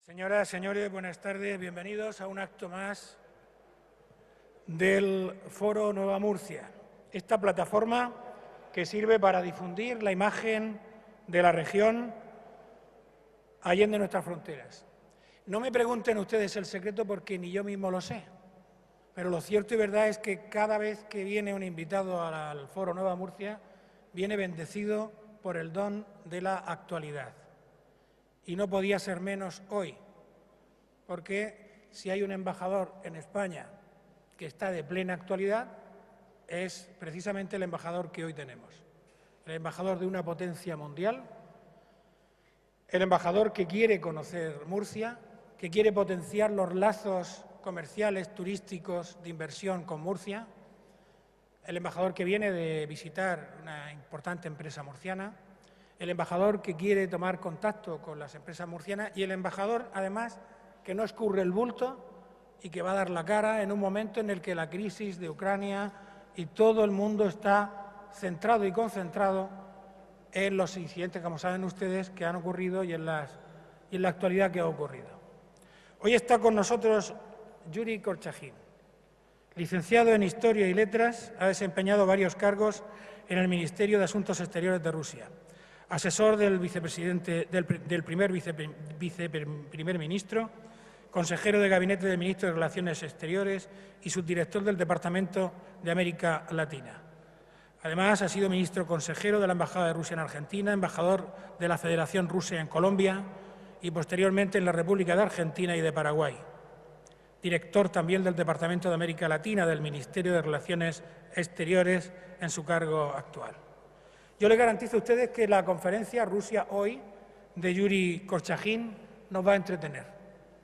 Señoras, señores, buenas tardes. Bienvenidos a un acto más del Foro Nueva Murcia. Esta plataforma que sirve para difundir la imagen de la región allende nuestras fronteras. No me pregunten ustedes el secreto porque ni yo mismo lo sé, pero lo cierto y verdad es que cada vez que viene un invitado al Foro Nueva Murcia, viene bendecido por el don de la actualidad. Y no podía ser menos hoy, porque si hay un embajador en España que está de plena actualidad, es precisamente el embajador que hoy tenemos. El embajador de una potencia mundial, el embajador que quiere conocer Murcia, que quiere potenciar los lazos comerciales, turísticos, de inversión con Murcia, el embajador que viene de visitar una importante empresa murciana, el embajador que quiere tomar contacto con las empresas murcianas y el embajador, además, que no escurre el bulto y que va a dar la cara en un momento en el que la crisis de Ucrania y todo el mundo está centrado y concentrado en los incidentes, como saben ustedes, que han ocurrido y en la actualidad que ha ocurrido. Hoy está con nosotros Yuri Korchagin. Licenciado en Historia y Letras, ha desempeñado varios cargos en el Ministerio de Asuntos Exteriores de Rusia. Asesor del primer viceprimer ministro, consejero de Gabinete del Ministro de Relaciones Exteriores y subdirector del Departamento de América Latina. Además, ha sido ministro consejero de la Embajada de Rusia en Argentina, embajador de la Federación Rusa en Colombia y posteriormente en la República de Argentina y de Paraguay. Director también del Departamento de América Latina del Ministerio de Relaciones Exteriores en su cargo actual. Yo les garantizo a ustedes que la conferencia Rusia hoy de Yuri Korchagin nos va a entretener.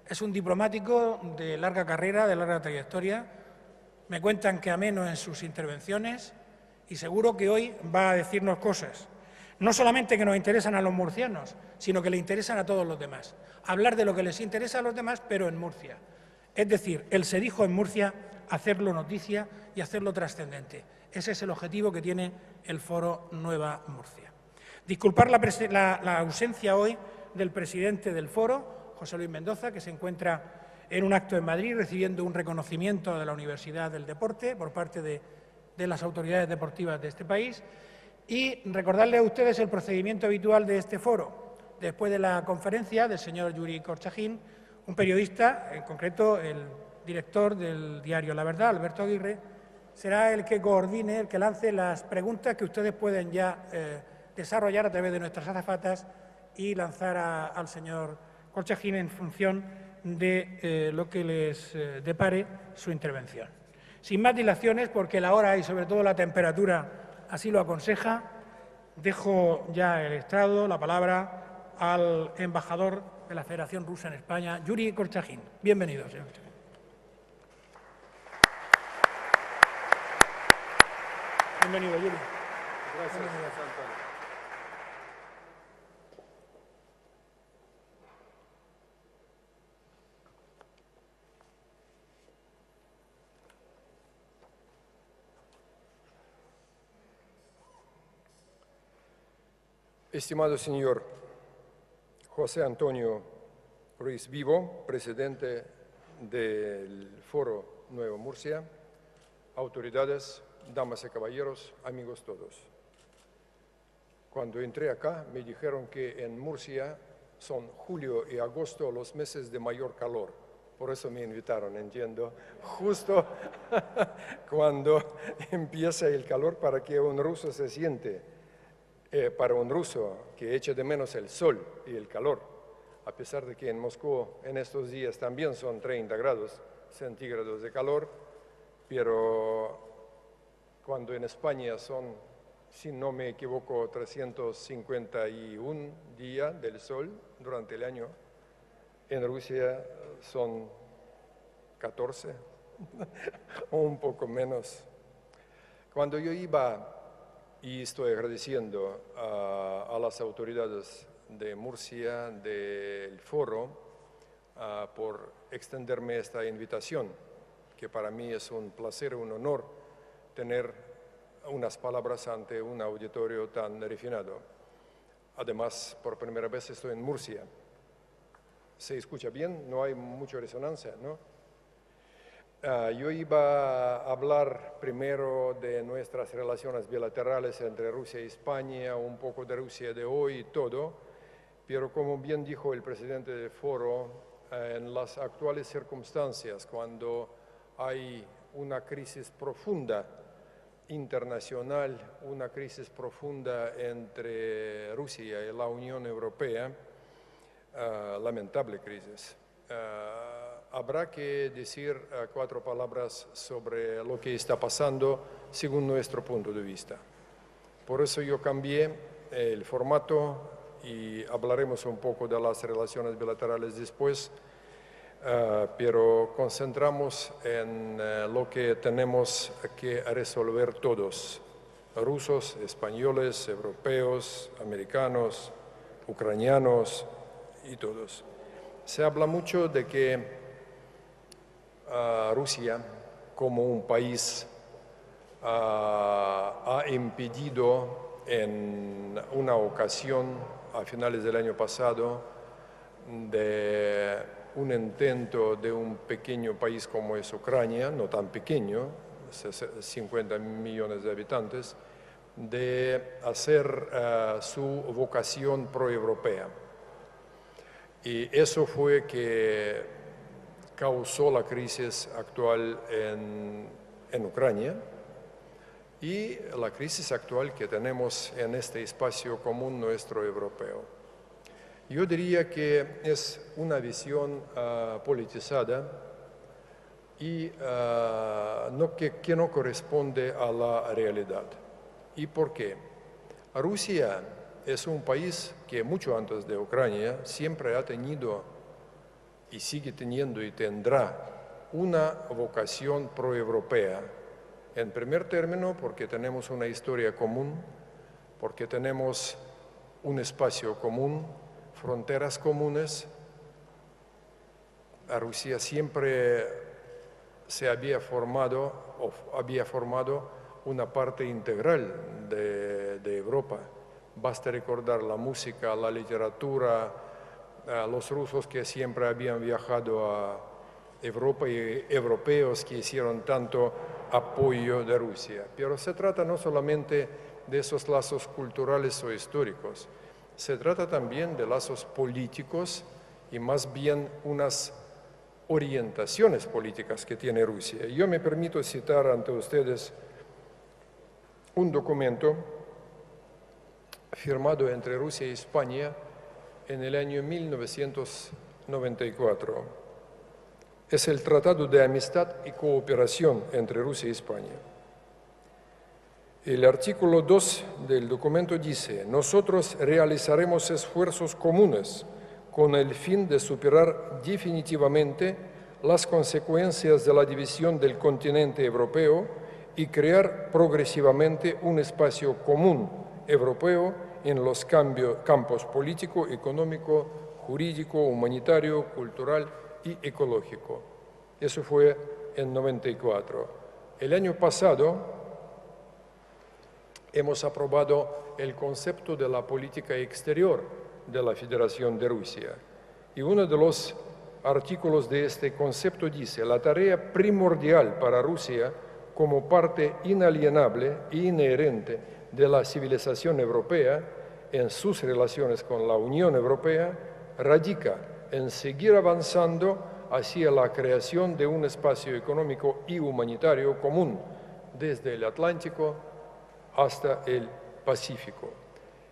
Es un diplomático de larga carrera, de larga trayectoria. Me cuentan que ameno en sus intervenciones y seguro que hoy va a decirnos cosas, no solamente que nos interesan a los murcianos, sino que le interesan a todos los demás. Hablar de lo que les interesa a los demás, pero en Murcia. Es decir, el se dijo en Murcia, hacerlo noticia y hacerlo trascendente. Ese es el objetivo que tiene el Foro Nueva Murcia. Disculpar la ausencia hoy del presidente del Foro, José Luis Mendoza, que se encuentra en un acto en Madrid recibiendo un reconocimiento de la Universidad del Deporte por parte de las autoridades deportivas de este país, y recordarles a ustedes el procedimiento habitual de este foro. Después de la conferencia del señor Yuri Korchagin, un periodista, en concreto el director del diario La Verdad, Alberto Aguirre, será el que coordine, el que lance las preguntas que ustedes pueden ya desarrollar a través de nuestras azafatas y lanzar al señor Korchagin en función de lo que les depare su intervención. Sin más dilaciones, porque la hora y sobre todo la temperatura así lo aconseja, dejo ya el estrado, la palabra al embajador de la Federación Rusa en España, Yuri Korchagin. Bienvenido, señor. Bienvenido, Yuri. Gracias, Antonio. Estimado señor José Antonio Ruiz Vivo, presidente del Foro Nueva Murcia, autoridades, damas y caballeros, amigos todos. Cuando entré acá me dijeron que en Murcia son julio y agosto los meses de mayor calor. Por eso me invitaron, entiendo, justo cuando empieza el calor para que un ruso se siente. Para un ruso que echa de menos el sol y el calor, a pesar de que en Moscú en estos días también son 30 grados centígrados de calor, pero cuando en España son, si no me equivoco, 351 días del sol durante el año, en Rusia son 14 o un poco menos. Cuando yo iba, y estoy agradeciendo a las autoridades de Murcia, del foro, por extenderme esta invitación, que para mí es un placer, un honor tener unas palabras ante un auditorio tan refinado. Además, por primera vez estoy en Murcia. ¿Se escucha bien? No hay mucha resonancia, ¿no? Yo iba a hablar primero de nuestras relaciones bilaterales entre Rusia y España, un poco de Rusia de hoy y todo, pero como bien dijo el presidente del foro, en las actuales circunstancias, cuando hay una crisis profunda internacional, una crisis profunda entre Rusia y la Unión Europea, lamentable crisis, habrá que decir 4 palabras sobre lo que está pasando según nuestro punto de vista. Por eso yo cambié el formato y hablaremos un poco de las relaciones bilaterales después, pero concentramos en lo que tenemos que resolver todos, rusos, españoles, europeos, americanos, ucranianos y todos. Se habla mucho de que Rusia, como un país, ha impedido en una ocasión, a finales del año pasado, de un intento de un pequeño país como es Ucrania, no tan pequeño, 50 millones de habitantes, de hacer su vocación proeuropea. Y eso fue que causó la crisis actual en Ucrania y la crisis actual que tenemos en este espacio común nuestro europeo. Yo diría que es una visión politizada y que no corresponde a la realidad. ¿Y por qué? Rusia es un país que mucho antes de Ucrania siempre ha tenido y sigue teniendo y tendrá una vocación proeuropea. En primer término, porque tenemos una historia común, porque tenemos un espacio común, fronteras comunes. A Rusia siempre se había formado una parte integral de Europa. Basta recordar la música, la literatura, los rusos que siempre habían viajado a Europa y europeos que hicieron tanto apoyo de Rusia. Pero se trata no solamente de esos lazos culturales o históricos, se trata también de lazos políticos y más bien unas orientaciones políticas que tiene Rusia. Yo me permito citar ante ustedes un documento firmado entre Rusia y España en el año 1994. Es el Tratado de Amistad y Cooperación entre Rusia y España. El artículo 2 del documento dice: nosotros realizaremos esfuerzos comunes con el fin de superar definitivamente las consecuencias de la división del continente europeo y crear progresivamente un espacio común europeo en los campos político, económico, jurídico, humanitario, cultural y ecológico. Eso fue en 94. El año pasado hemos aprobado el concepto de la política exterior de la Federación de Rusia. Y uno de los artículos de este concepto dice: la tarea primordial para Rusia como parte inalienable e inherente de la civilización europea en sus relaciones con la Unión Europea radica en seguir avanzando hacia la creación de un espacio económico y humanitario común desde el Atlántico hasta el Pacífico.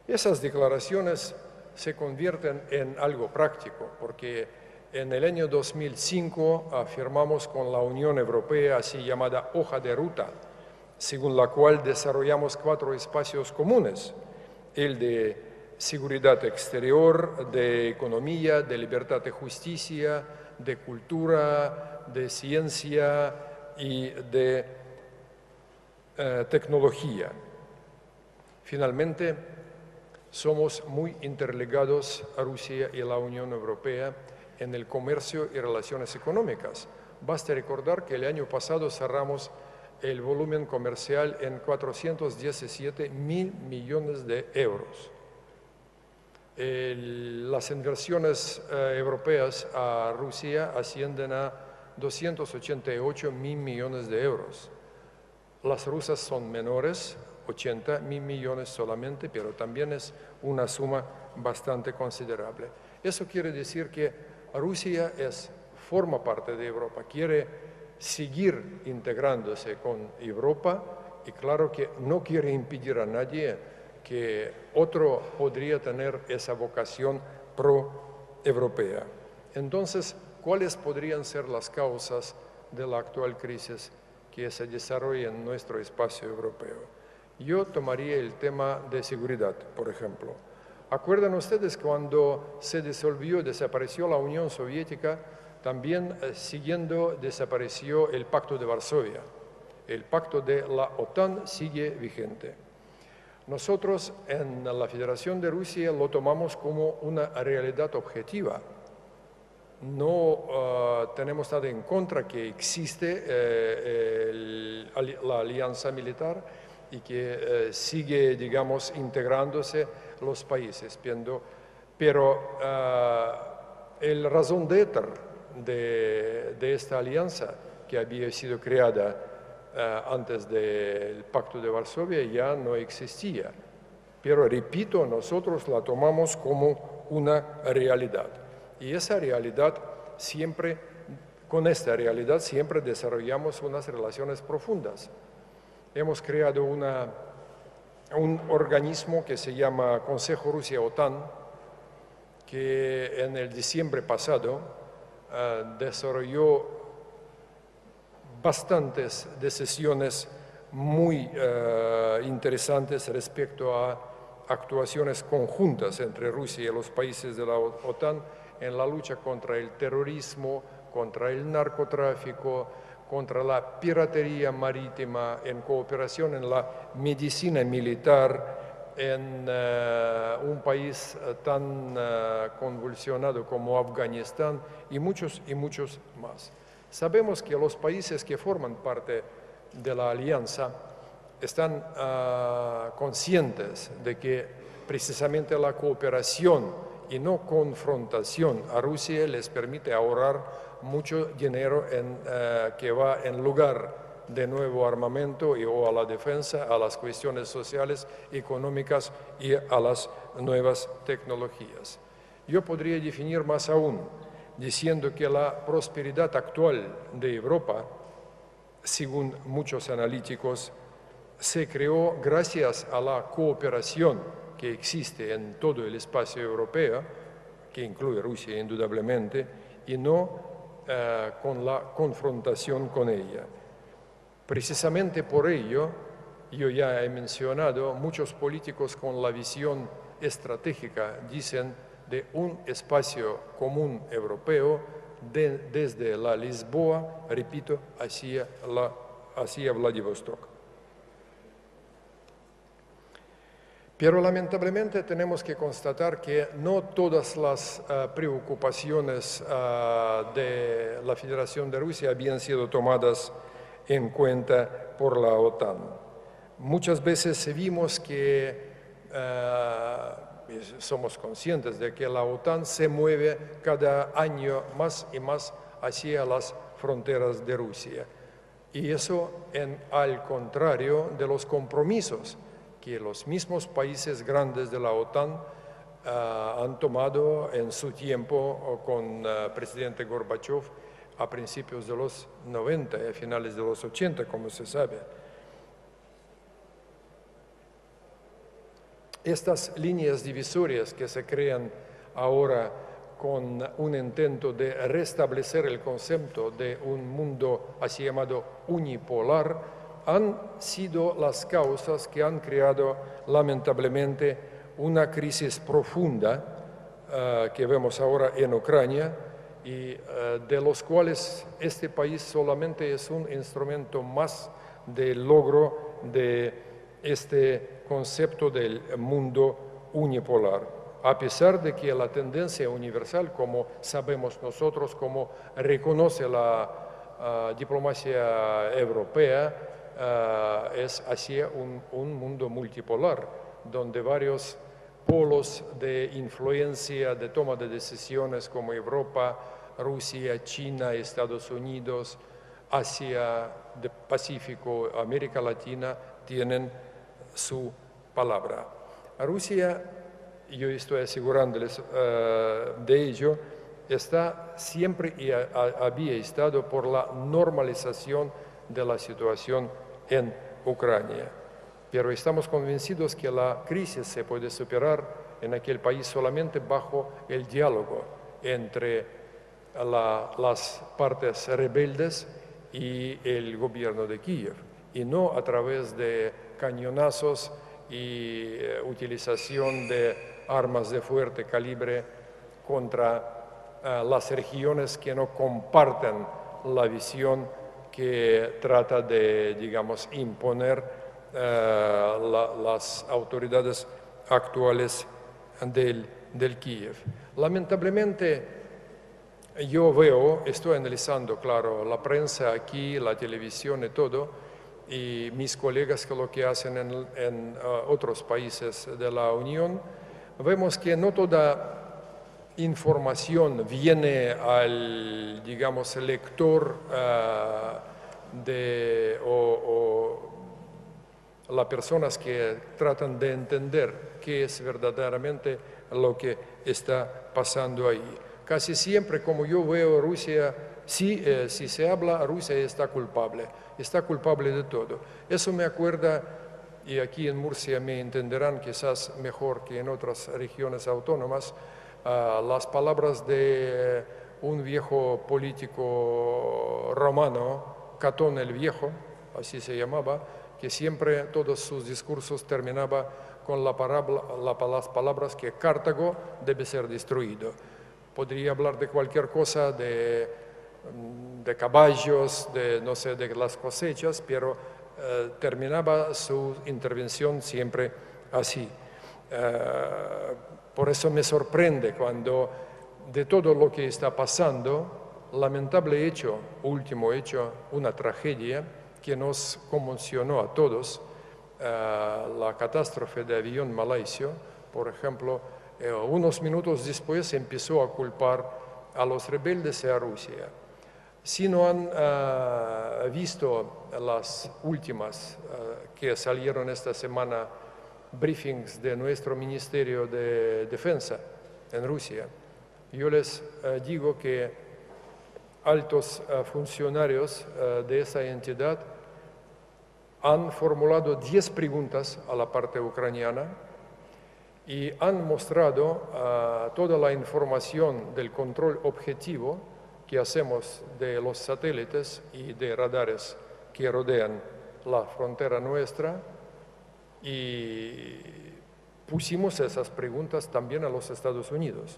Esas declaraciones se convierten en algo práctico, porque en el año 2005 firmamos con la Unión Europea así llamada hoja de ruta, según la cual desarrollamos 4 espacios comunes: el de seguridad exterior, de economía, de libertad y justicia, de cultura, de ciencia y de tecnología. Finalmente, somos muy interligados a Rusia y la Unión Europea en el comercio y relaciones económicas. Basta recordar que el año pasado cerramos el volumen comercial en 417.000 millones de euros. Las inversiones europeas a Rusia ascienden a 288 mil millones de euros. Las rusas son menores, 80 mil millones solamente, pero también es una suma bastante considerable. Eso quiere decir que Rusia forma parte de Europa, quiere seguir integrándose con Europa y claro que no quiere impedir a nadie que otro podría tener esa vocación pro-europea. Entonces, ¿cuáles podrían ser las causas de la actual crisis que se desarrolla en nuestro espacio europeo? Yo tomaría el tema de seguridad, por ejemplo. ¿Acuerdan ustedes cuando se desapareció la Unión Soviética? También siguiendo desapareció el Pacto de Varsovia. El pacto de la OTAN sigue vigente. Nosotros en la Federación de Rusia lo tomamos como una realidad objetiva. No tenemos nada en contra que existe la alianza militar y que sigue, digamos, integrándose los países. Pero el razón d'être de esta alianza que había sido creada antes del Pacto de Varsovia ya no existía. Pero repito, nosotros la tomamos como una realidad. Y esa realidad con esta realidad siempre desarrollamos unas relaciones profundas. Hemos creado un organismo que se llama Consejo Rusia-OTAN, que en el diciembre pasado desarrolló bastantes decisiones muy interesantes respecto a actuaciones conjuntas entre Rusia y los países de la OTAN en la lucha contra el terrorismo, contra el narcotráfico, contra la piratería marítima, en cooperación en la medicina militar, en un país tan convulsionado como Afganistán y muchos más. Sabemos que los países que forman parte de la alianza están conscientes de que precisamente la cooperación y no confrontación a Rusia les permite ahorrar mucho dinero que va en lugar de nuevo armamento o a la defensa, a las cuestiones sociales, económicas y a las nuevas tecnologías. Yo podría definir más aún diciendo que la prosperidad actual de Europa, según muchos analíticos, se creó gracias a la cooperación que existe en todo el espacio europeo, que incluye Rusia indudablemente, y no con la confrontación con ella. Precisamente por ello, yo ya he mencionado, muchos políticos con la visión estratégica dicen de un espacio común europeo desde la Lisboa, repito, hacia Vladivostok. Pero lamentablemente tenemos que constatar que no todas las preocupaciones de la Federación de Rusia habían sido tomadas en cuenta por la OTAN. Muchas veces vimos que somos conscientes de que la OTAN se mueve cada año más y más hacia las fronteras de Rusia. Y eso al contrario de los compromisos que los mismos países grandes de la OTAN han tomado en su tiempo con el presidente Gorbachev a principios de los 90 y a finales de los 80, como se sabe. Estas líneas divisorias que se crean ahora con un intento de restablecer el concepto de un mundo así llamado unipolar, han sido las causas que han creado lamentablemente una crisis profunda que vemos ahora en Ucrania y de los cuales este país solamente es un instrumento más del logro de este concepto del mundo unipolar. A pesar de que la tendencia universal, como sabemos nosotros, como reconoce la diplomacia europea, es hacia un mundo multipolar, donde varios polos de influencia, de toma de decisiones como Europa, Rusia, China, Estados Unidos, Asia, Pacífico, América Latina, tienen su palabra. Rusia, yo estoy asegurándoles de ello, está siempre y había estado por la normalización de la situación en Ucrania. Pero estamos convencidos que la crisis se puede superar en aquel país solamente bajo el diálogo entre las partes rebeldes y el gobierno de Kiev, y no a través de cañonazos y utilización de armas de fuerte calibre contra las regiones que no comparten la visión que trata de, digamos, imponer las autoridades actuales del Kiev. Lamentablemente, yo veo, estoy analizando, claro, la prensa aquí, la televisión y todo, y mis colegas que lo que hacen en otros países de la Unión, vemos que no toda información viene al, digamos, lector o las personas que tratan de entender qué es verdaderamente lo que está pasando ahí. Casi siempre, como yo veo Rusia, si se habla, Rusia está culpable de todo. Eso me acuerda, y aquí en Murcia me entenderán quizás mejor que en otras regiones autónomas, las palabras de un viejo político romano, Catón el Viejo, así se llamaba, que siempre todos sus discursos terminaba con las palabras que Cartago debe ser destruido. Podría hablar de cualquier cosa, de caballos, no sé, de las cosechas, pero terminaba su intervención siempre así. Por eso me sorprende cuando de todo lo que está pasando, lamentable hecho, último hecho, una tragedia que nos conmocionó a todos, la catástrofe de avión malaisio, por ejemplo, unos minutos después empezó a culpar a los rebeldes y a Rusia. Si no han visto las últimas que salieron esta semana, briefings de nuestro Ministerio de Defensa en Rusia, yo les digo que altos funcionarios de esa entidad han formulado 10 preguntas a la parte ucraniana y han mostrado toda la información del control objetivo que hacemos de los satélites y de radares que rodean la frontera nuestra, y pusimos esas preguntas también a los Estados Unidos,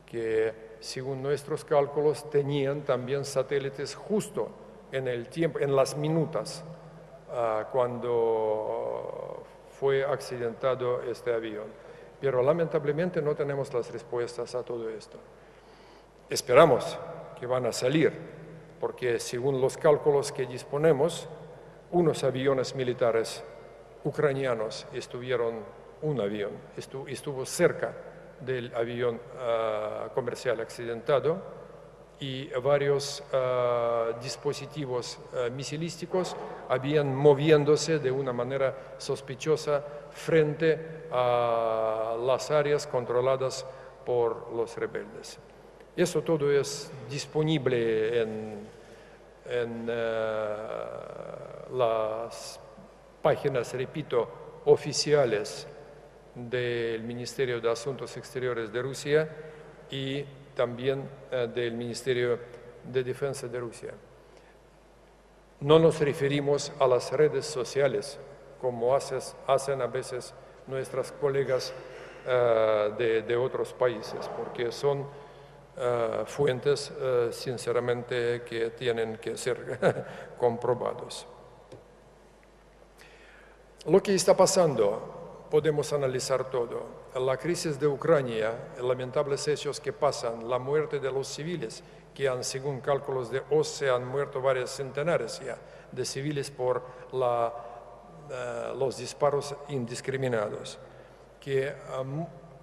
que según nuestros cálculos tenían también satélites justo en el tiempo, en las minutas cuando fue accidentado este avión. Pero lamentablemente no tenemos las respuestas a todo esto. Esperamos que van a salir, porque según los cálculos que disponemos, unos aviones militares ucranianos un avión estuvo cerca del avión comercial accidentado, y varios dispositivos misilísticos habían moviéndose de una manera sospechosa frente a las áreas controladas por los rebeldes. Eso todo es disponible en las páginas, repito, oficiales del Ministerio de Asuntos Exteriores de Rusia y también del Ministerio de Defensa de Rusia. No nos referimos a las redes sociales, como hacen a veces nuestras colegas de otros países, porque son fuentes, sinceramente, que tienen que ser comprobados. Lo que está pasando, podemos analizar todo. La crisis de Ucrania, lamentables hechos que pasan, la muerte de los civiles, que según cálculos de OSCE han muerto varios centenares ya de civiles por los disparos indiscriminados, que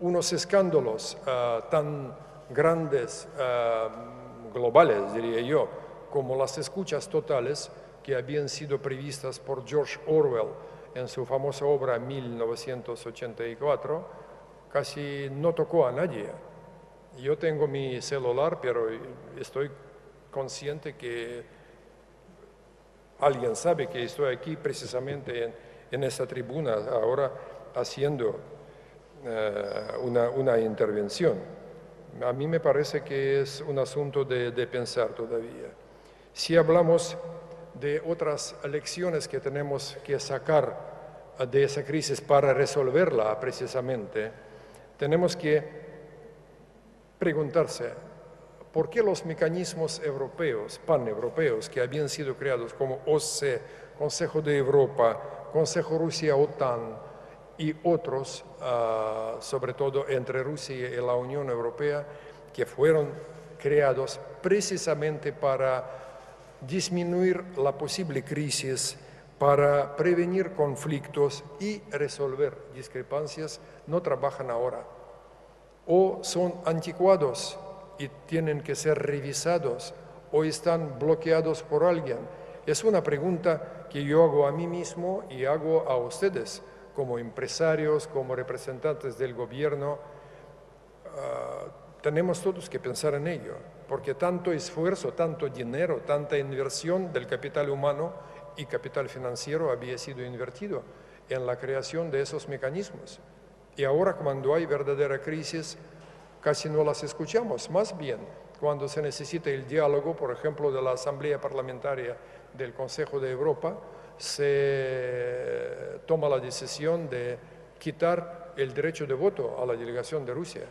unos escándalos tan grandes, globales, diría yo, como las escuchas totales que habían sido previstas por George Orwell en su famosa obra 1984, casi no tocó a nadie. Yo tengo mi celular, pero estoy consciente que alguien sabe que estoy aquí precisamente en esta tribuna ahora haciendo una intervención. A mí me parece que es un asunto de pensar todavía. Si hablamos de otras lecciones que tenemos que sacar de esa crisis para resolverla precisamente, tenemos que preguntarse por qué los mecanismos europeos, paneuropeos, que habían sido creados como OSCE, Consejo de Europa, Consejo Rusia-OTAN y otros, sobre todo entre Rusia y la Unión Europea, que fueron creados precisamente para disminuir la posible crisis, para prevenir conflictos y resolver discrepancias, no trabajan ahora. O son anticuados y tienen que ser revisados, o están bloqueados por alguien. Es una pregunta que yo hago a mí mismo y hago a ustedes, como empresarios, como representantes del gobierno. Tenemos todos que pensar en ello, porque tanto esfuerzo, tanto dinero, tanta inversión del capital humano y capital financiero había sido invertido en la creación de esos mecanismos. Y ahora, cuando hay verdadera crisis, casi no las escuchamos. Más bien, cuando se necesita el diálogo, por ejemplo, de la Asamblea Parlamentaria del Consejo de Europa, se toma la decisión de quitar el derecho de voto a la delegación de Rusia.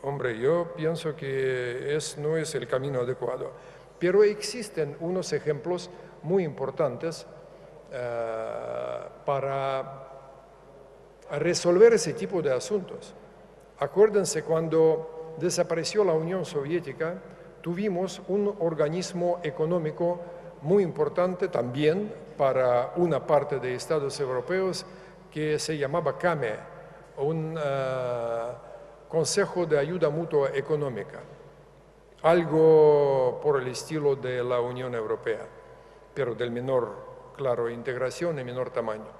Hombre, yo pienso que no es el camino adecuado. Pero existen unos ejemplos muy importantes para resolver ese tipo de asuntos. Acuérdense, cuando desapareció la Unión Soviética, tuvimos un organismo económico muy importante también para una parte de Estados europeos que se llamaba CAME, un Consejo de Ayuda Mutua Económica, algo por el estilo de la Unión Europea, pero del menor, claro, integración y menor tamaño.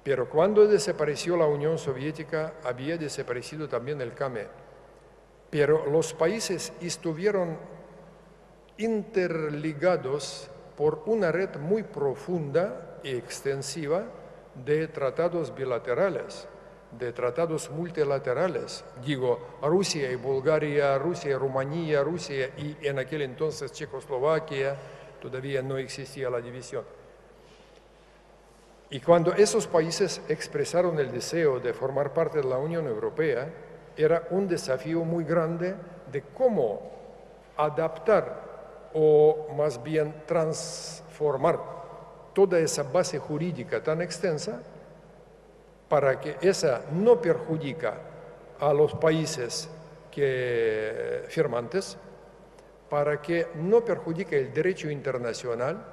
Pero cuando desapareció la Unión Soviética, había desaparecido también el CAME. Pero los países estuvieron interligados por una red muy profunda y extensiva de tratados bilaterales, de tratados multilaterales. Digo, Rusia y Bulgaria, Rusia y Rumanía, Rusia y en aquel entonces Checoslovaquia, todavía no existía la división. Y cuando esos países expresaron el deseo de formar parte de la Unión Europea, era un desafío muy grande de cómo adaptar o más bien transformar toda esa base jurídica tan extensa para que esa no perjudica a los países firmantes, para que no perjudique el derecho internacional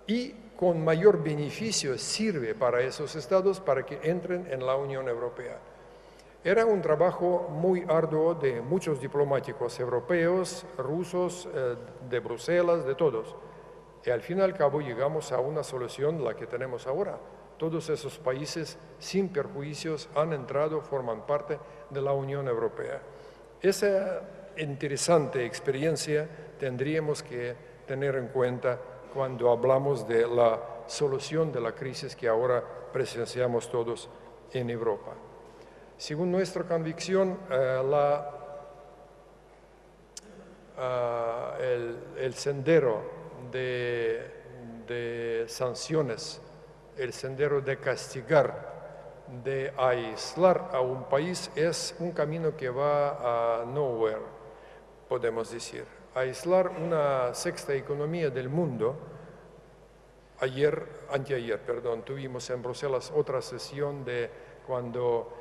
y con mayor beneficio sirve para esos estados para que entren en la Unión Europea. Era un trabajo muy arduo de muchos diplomáticos europeos, rusos, de Bruselas, de todos. Y al fin y al cabo llegamos a una solución, la que tenemos ahora. Todos esos países, sin perjuicios, han entrado, forman parte de la Unión Europea. Esa interesante experiencia tendríamos que tener en cuenta cuando hablamos de la solución de la crisis que ahora presenciamos todos en Europa. Según nuestra convicción, el sendero de sanciones, el sendero de castigar, de aislar a un país es un camino que va a nowhere, podemos decir. Aislar una sexta economía del mundo. Anteayer, tuvimos en Bruselas otra sesión de cuando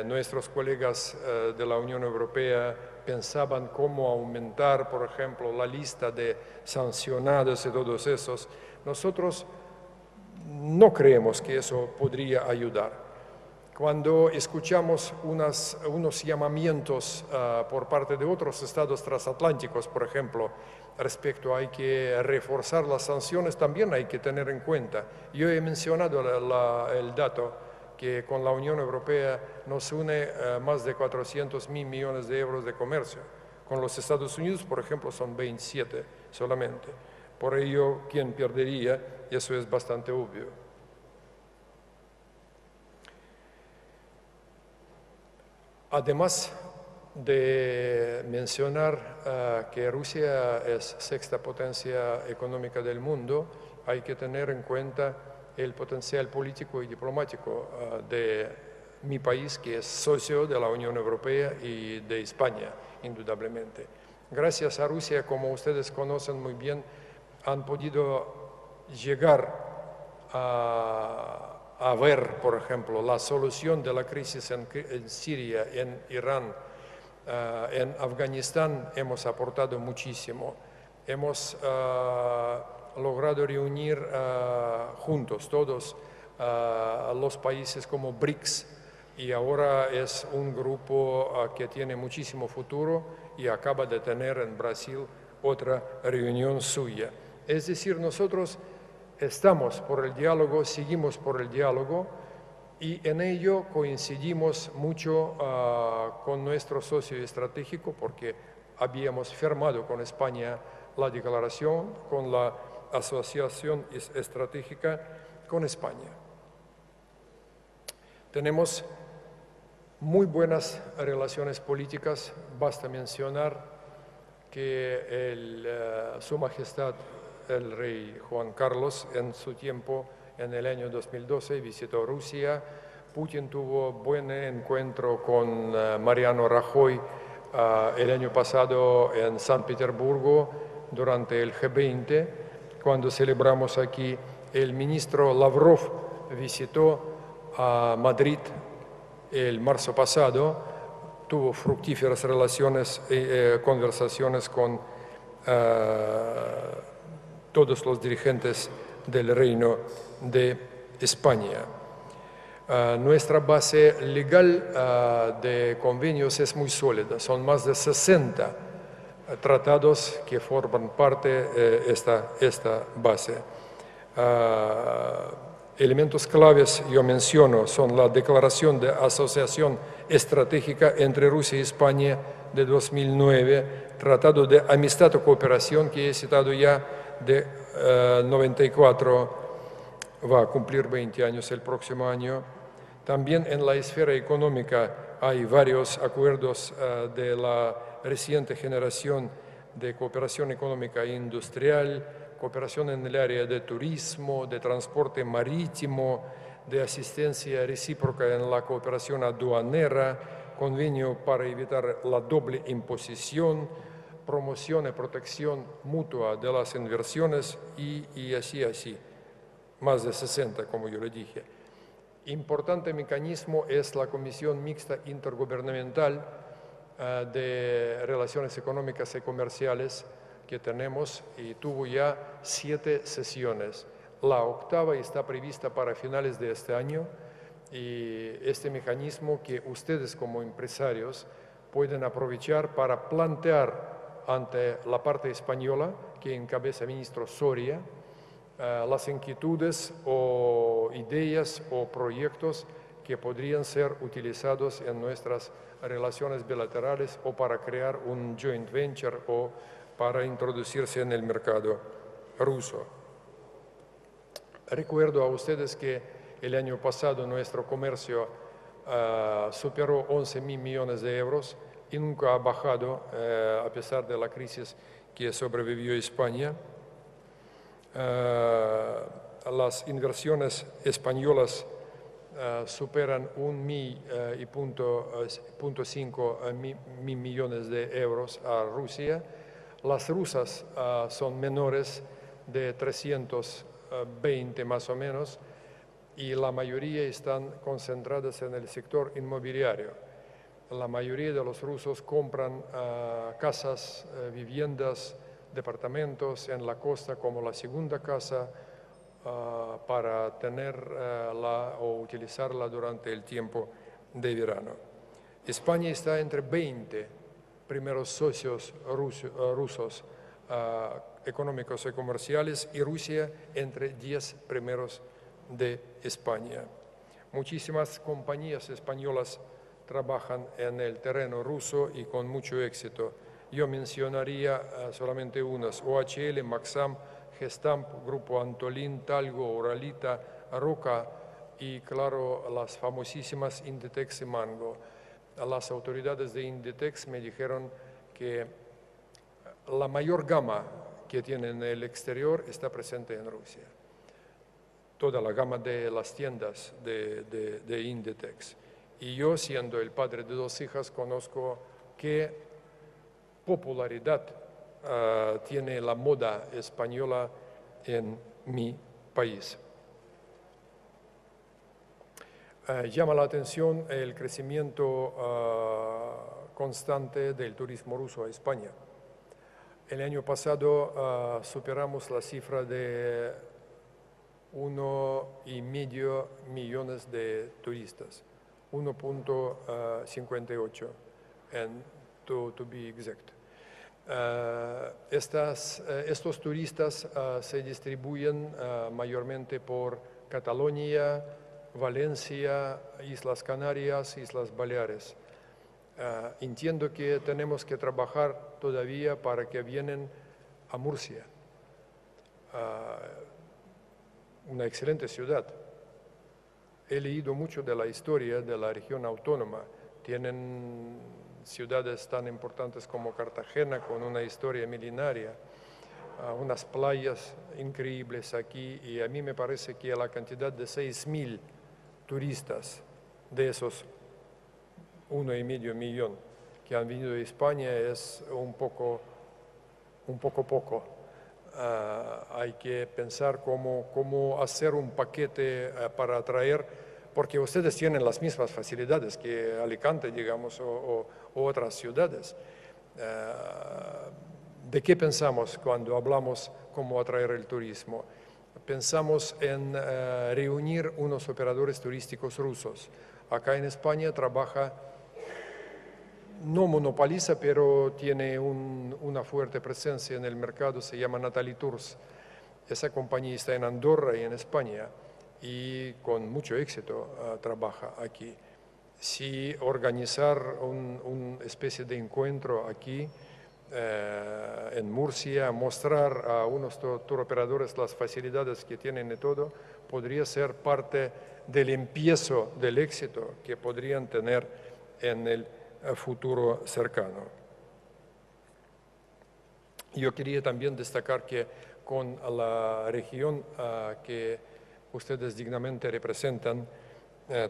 nuestros colegas de la Unión Europea pensaban cómo aumentar, por ejemplo, la lista de sancionados y todos esos. Nosotros no creemos que eso podría ayudar. Cuando escuchamos unos llamamientos por parte de otros estados transatlánticos, por ejemplo, respecto a hay que reforzar las sanciones, también hay que tener en cuenta. Yo he mencionado el dato que con la Unión Europea nos une más de 400.000 millones de euros de comercio. Con los Estados Unidos, por ejemplo, son 27 solamente. Por ello, ¿quién perdería? Eso es bastante obvio. Además de mencionar que Rusia es sexta potencia económica del mundo, hay que tener en cuenta el potencial político y diplomático de mi país, que es socio de la Unión Europea y de España, indudablemente. Gracias a Rusia, como ustedes conocen muy bien, han podido llegar a ver, por ejemplo, la solución de la crisis en Siria, en Irán, en Afganistán. Hemos aportado muchísimo. Hemos logrado reunir juntos todos los países como BRICS, y ahora es un grupo que tiene muchísimo futuro y acaba de tener en Brasil otra reunión suya. Es decir, nosotros estamos por el diálogo, seguimos por el diálogo, y en ello coincidimos mucho con nuestro socio estratégico, porque habíamos firmado con España la declaración con la asociación estratégica con España. Tenemos muy buenas relaciones políticas. Basta mencionar que Su Majestad el rey Juan Carlos en su tiempo, en el año 2012, visitó Rusia. Putin tuvo buen encuentro con Mariano Rajoy el año pasado en San Petersburgo durante el G20, cuando celebramos aquí. El ministro Lavrov visitó a Madrid el marzo pasado, tuvo fructíferas relaciones conversaciones con todos los dirigentes del Reino de España. Nuestra base legal de convenios es muy sólida, son más de 60 tratados que forman parte de esta base. Elementos claves, yo menciono, son la Declaración de Asociación Estratégica entre Rusia y España de 2009, Tratado de Amistad y Cooperación que he citado ya de 94, va a cumplir 20 años el próximo año. También en la esfera económica hay varios acuerdos de la reciente generación de cooperación económica e industrial, cooperación en el área de turismo, de transporte marítimo, de asistencia recíproca en la cooperación aduanera, convenio para evitar la doble imposición, promoción y protección mutua de las inversiones y así, más de 60, como yo le dije. Importante mecanismo es la Comisión Mixta Intergubernamental de Relaciones Económicas y Comerciales que tenemos, y tuvo ya 7 sesiones. La octava está prevista para finales de este año, y este mecanismo que ustedes como empresarios pueden aprovechar para plantear ante la parte española, que encabeza el ministro Soria, las inquietudes o ideas o proyectos que podrían ser utilizados en nuestras relaciones bilaterales o para crear un joint venture o para introducirse en el mercado ruso. Recuerdo a ustedes que el año pasado nuestro comercio superó 11.000 millones de euros y nunca ha bajado a pesar de la crisis que sobrevivió España. Las inversiones españolas superan 1.5 millones de euros a Rusia. Las rusas son menores de 320 más o menos, y la mayoría están concentradas en el sector inmobiliario. La mayoría de los rusos compran casas, viviendas, departamentos en la costa como la segunda casa para tenerla o utilizarla durante el tiempo de verano. España está entre 20 primeros socios rusos económicos y comerciales, y Rusia entre 10 primeros de España. Muchísimas compañías españolas trabajan en el terreno ruso y con mucho éxito. Yo mencionaría solamente unas: OHL, Maxam, Gestamp, Grupo Antolín, Talgo, Uralita, Roca y, claro, las famosísimas Inditex y Mango. Las autoridades de Inditex me dijeron que la mayor gama que tienen en el exterior está presente en Rusia. Toda la gama de las tiendas de Inditex. Y yo, siendo el padre de 2 hijas, conozco qué popularidad tiene la moda española en mi país. Llama la atención el crecimiento constante del turismo ruso a España. El año pasado superamos la cifra de 1,5 millones de turistas, 1,58 to be exact. Estos turistas se distribuyen mayormente por Cataluña, Valencia, Islas Canarias, Islas Baleares. Entiendo que tenemos que trabajar todavía para que vienen a Murcia, una excelente ciudad. He leído mucho de la historia de la región autónoma. Tienen ciudades tan importantes como Cartagena, con una historia milenaria, unas playas increíbles aquí, y a mí me parece que la cantidad de 6.000 turistas de esos 1,5 millón que han venido de España es un poco poco. Hay que pensar cómo hacer un paquete para atraer, porque ustedes tienen las mismas facilidades que Alicante, digamos, o otras ciudades. ¿De qué pensamos cuando hablamos cómo atraer el turismo? Pensamos en reunir unos operadores turísticos rusos. Acá en España trabaja, no monopoliza, pero tiene una fuerte presencia en el mercado, se llama Natali Tours. Esa compañía está en Andorra y en España, y con mucho éxito trabaja aquí. Si organizar una especie de encuentro aquí, en Murcia, mostrar a unos turoperadores las facilidades que tienen y todo, podría ser parte del empiezo del éxito que podrían tener en el futuro cercano. Yo quería también destacar que con la región que ustedes dignamente representan,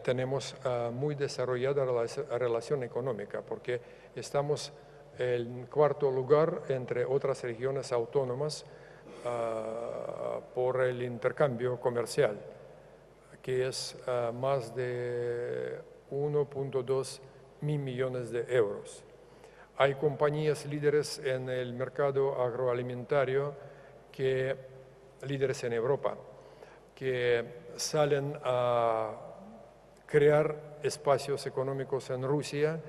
tenemos muy desarrollada la relación económica, porque estamos en 4º lugar entre otras regiones autónomas por el intercambio comercial, que es más de 1,2 mil millones de euros. Hay compañías líderes en el mercado agroalimentario, líderes en Europa, que salen a crear espacios económicos en Rusia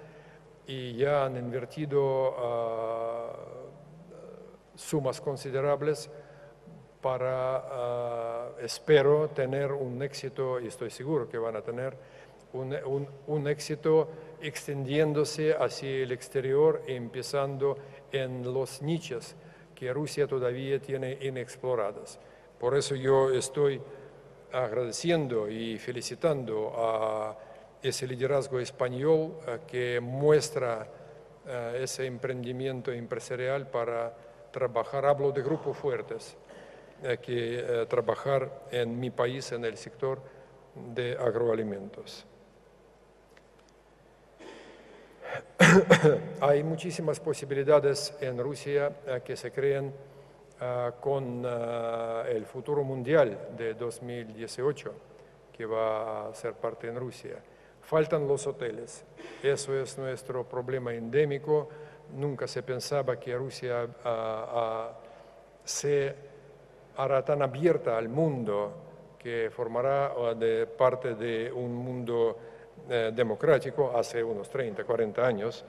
y ya han invertido sumas considerables para, espero, tener un éxito, y estoy seguro que van a tener un éxito extendiéndose hacia el exterior y empezando en los nichos que Rusia todavía tiene inexploradas. Por eso yo estoy agradeciendo y felicitando a ese liderazgo español que muestra ese emprendimiento empresarial para trabajar, hablo de grupos fuertes, que trabajar en mi país en el sector de agroalimentos. Hay muchísimas posibilidades en Rusia que se crean con el futuro mundial de 2018, que va a ser parte en Rusia. Faltan los hoteles. Eso es nuestro problema endémico. Nunca se pensaba que Rusia se hará tan abierta al mundo que formará de parte de un mundo democrático hace unos 30, 40 años.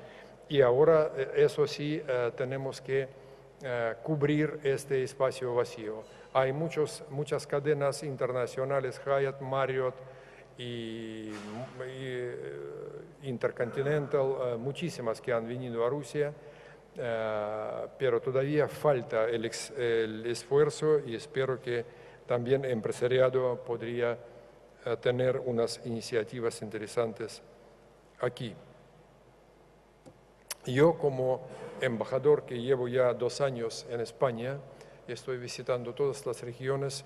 Y ahora, eso sí, tenemos que cubrir este espacio vacío. Hay muchas cadenas internacionales, Hyatt, Marriott y Intercontinental, muchísimas que han venido a Rusia, pero todavía falta el esfuerzo y espero que también el empresariado podría tener unas iniciativas interesantes aquí. Yo, como embajador que llevo ya 2 años en España, estoy visitando todas las regiones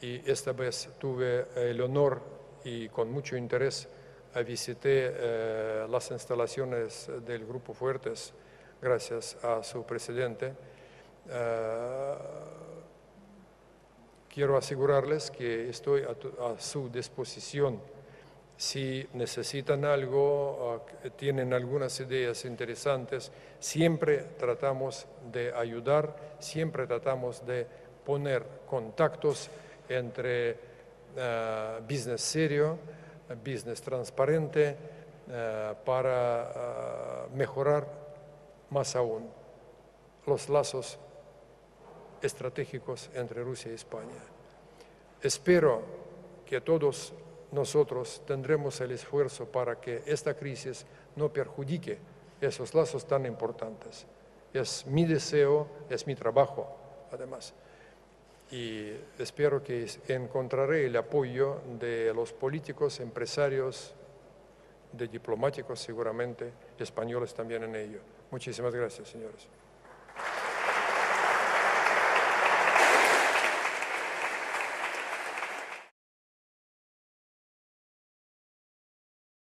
y esta vez tuve el honor y con mucho interés visité las instalaciones del Grupo Fuertes gracias a su presidente. Quiero asegurarles que estoy a su disposición. Si necesitan algo, tienen algunas ideas interesantes, siempre tratamos de ayudar, siempre tratamos de poner contactos entre business serio, business transparente, para mejorar más aún los lazos estratégicos entre Rusia y España. Espero que todos nosotros tendremos el esfuerzo para que esta crisis no perjudique esos lazos tan importantes. Es mi deseo, es mi trabajo, además. Y espero que encontraré el apoyo de los políticos, empresarios, de diplomáticos seguramente, españoles también en ello. Muchísimas gracias, señores.